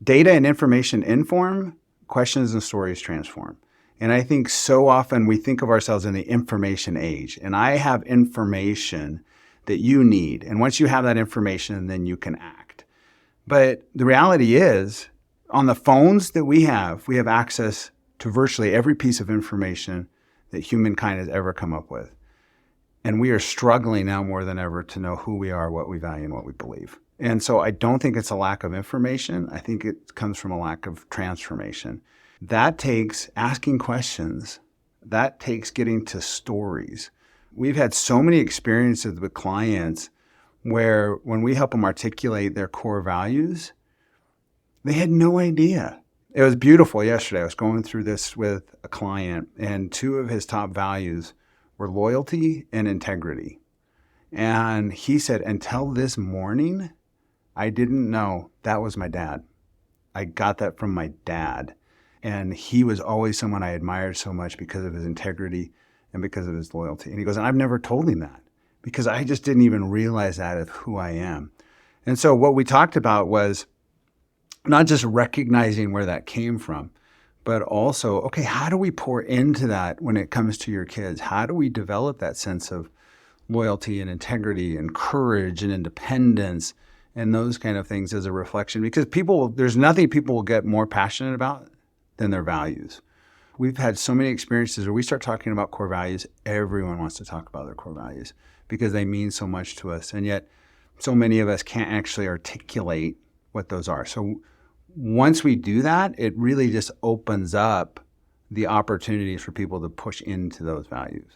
Data and information inform, questions and stories transform. And I think so often we think of ourselves in the information age. And I have information that you need. And once you have that information, then you can act. But the reality is, on the phones that we have access to virtually every piece of information that humankind has ever come up with. And we are struggling now more than ever to know who we are, what we value, and what we believe. And so I don't think it's a lack of information. I think it comes from a lack of transformation. That takes asking questions. That takes getting to stories. We've had so many experiences with clients where when we help them articulate their core values, they had no idea. It was beautiful yesterday. I was going through this with a client, and two of his top values were loyalty and integrity. And he said, until this morning, I didn't know that was my dad. I got that from my dad. And he was always someone I admired so much because of his integrity and because of his loyalty. And he goes, and I've never told him that because I just didn't even realize that of who I am. And so what we talked about was not just recognizing where that came from, but also, okay, how do we pour into that when it comes to your kids? How do we develop that sense of loyalty and integrity and courage and independence and those kind of things as a reflection? Because there's nothing people will get more passionate about than their values. We've had so many experiences where we start talking about core values, everyone wants to talk about their core values because they mean so much to us. And yet so many of us can't actually articulate what those are. So once we do that, it really just opens up the opportunities for people to push into those values.